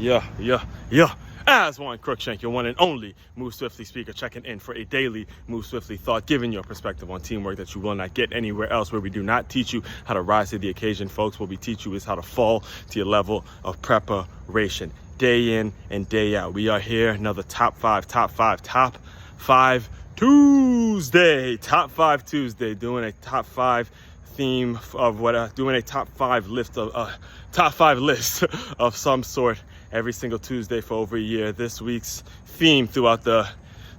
Yeah. As Warren Crookshank, your one and only Move Swiftly speaker, checking in for a daily Move Swiftly thought, giving your perspective on teamwork that you will not get anywhere else, where we do not teach you how to rise to the occasion, folks. What we teach you is how to fall to your level of preparation, day in and day out. We are here, another top five Tuesday, doing a top five theme of doing a top five list of some sort every single Tuesday for over a year. This week's theme throughout the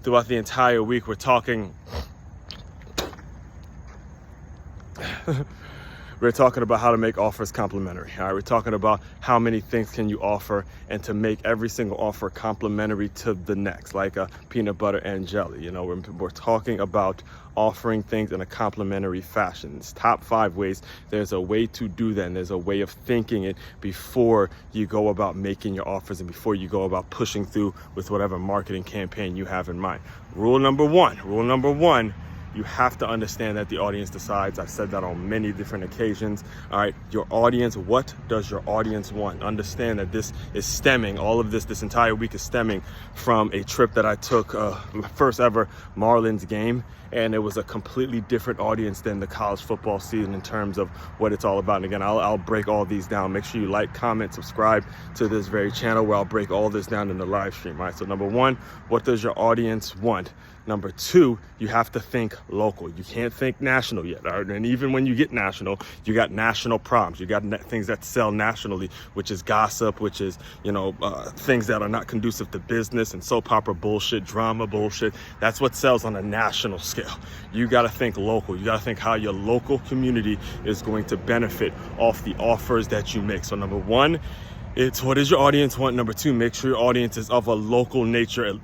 entire week, we're talking about how to make offers complimentary. All right, we're talking about how many things can you offer, and to make every single offer complimentary to the next, like a peanut butter and jelly. You know, we're talking about offering things in a complimentary fashion. It's top 5 ways. There's a way to do that, and there's a way of thinking it before you go about making your offers and before you go about pushing through with whatever marketing campaign you have in mind. Rule number one, you have to understand that the audience decides. I've said that on many different occasions. All right, your audience, what does your audience want? Understand that this entire week is stemming from a trip that I took, my first ever Marlins game. And it was a completely different audience than the college football season in terms of what it's all about. And again, I'll break all these down. Make sure you like, comment, subscribe to this very channel where I'll break all this down in the live stream. All right, so number 1, what does your audience want? Number 2, you have to think local. You can't think national yet. All right? And even when you get national, you got national problems. You got things that sell nationally, which is gossip, which is, things that are not conducive to business, and soap opera bullshit, drama bullshit. That's what sells on a national scale. You got to think local. You got to think how your local community is going to benefit off the offers that you make. So number 1, it's what does your audience want? Number 2, make sure your audience is of a local nature.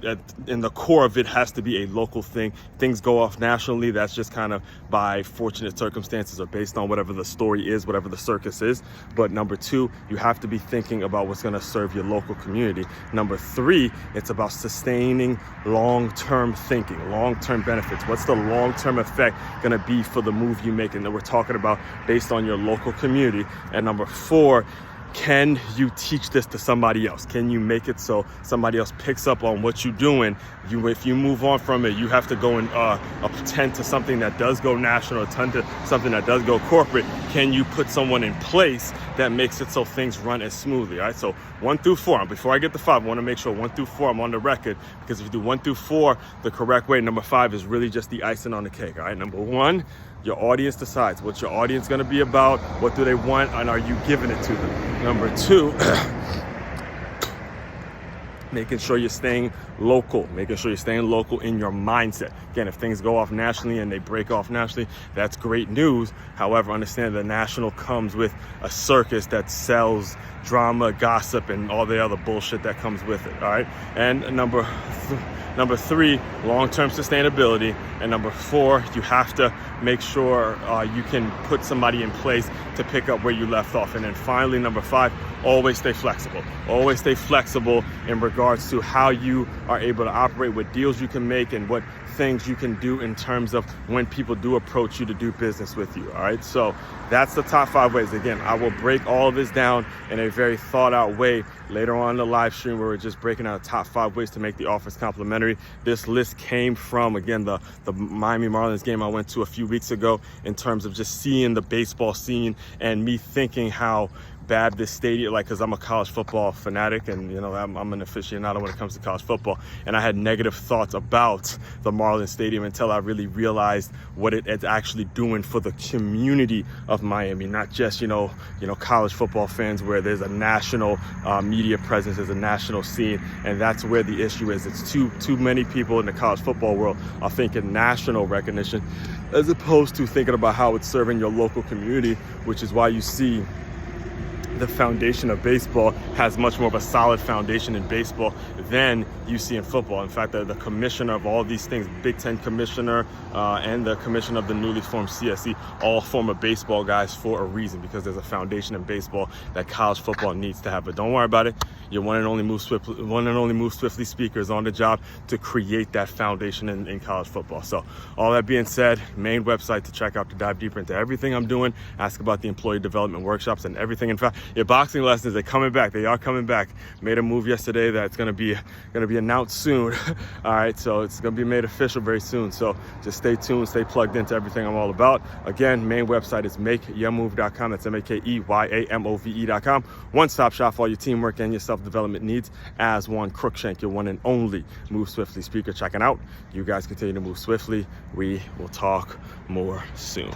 In the core of it has to be a local thing. Things go off nationally. That's just kind of by fortunate circumstances or based on whatever the story is, whatever the circus is. But number 2, you have to be thinking about what's going to serve your local community. Number 3, it's about sustaining long-term thinking, long-term benefits. What's the long-term effect going to be for the move you make? And then we're talking about based on your local community. And number 4, can you teach this to somebody else? Can you make it so somebody else picks up on what you're doing? If you move on from it, you have to go and attend to something that does go national, attend to something that does go corporate. Can you put someone in place that makes it so things run as smoothly? All right, so 1 through 4. Before I get to 5, I want to make sure 1 through 4 I'm on the record, because if you do 1 through 4 the correct way, number 5 is really just the icing on the cake. All right, number 1, your audience decides. What's your audience going to be about? What do they want? And are you giving it to them? Number 2, making sure you're staying local. Making sure you're staying local in your mindset. Again, if things go off nationally and they break off nationally, that's great news. However, understand the national comes with a circus that sells drama, gossip, and all the other bullshit that comes with it. All right. And number 3, long-term sustainability. And number 4, you have to make sure you can put somebody in place to pick up where you left off. And then finally, number 5, always stay flexible. Always stay flexible in regards to how you are able to operate, what deals you can make, and what things you can do in terms of when people do approach you to do business with you. All right, so that's the top 5 ways. Again, I will break all of this down in a very thought out way later on in the live stream, where we're just breaking out the top 5 ways to make the offers complimentary. This list came from, again, the Miami Marlins game I went to a few weeks ago, in terms of just seeing the baseball scene and me thinking how bad this stadium, because I'm a college football fanatic, and I'm an aficionado when it comes to college football, and I had negative thoughts about the Marlins Stadium until I really realized what it's actually doing for the community of Miami, not just college football fans, where there's a national media presence, there's a national scene, and that's where the issue is. It's too many people in the college football world are thinking national recognition as opposed to thinking about how it's serving your local community, which is why you see the foundation of baseball has much more of a solid foundation in baseball than you see in football. In fact, the commissioner of all these things, Big Ten commissioner and the commissioner of the newly formed CSE, all former baseball guys for a reason, because there's a foundation in baseball that college football needs to have. But don't worry about it. Your one and only Move Swiftly speaker is on the job to create that foundation in college football. So all that being said, main website to check out to dive deeper into everything I'm doing, ask about the employee development workshops and everything. In fact, Your boxing lessons, they're coming back. They are coming back. Made a move yesterday that's gonna be announced soon. All right, so it's gonna be made official very soon. So just stay tuned, stay plugged into everything I'm all about. Again, main website is makeyourmove.com. That's MakeYamove.com. One-stop shop for all your teamwork and your self-development needs. As one Crookshank, your one and only Move Swiftly speaker, checking out. You guys continue to move swiftly. We will talk more soon.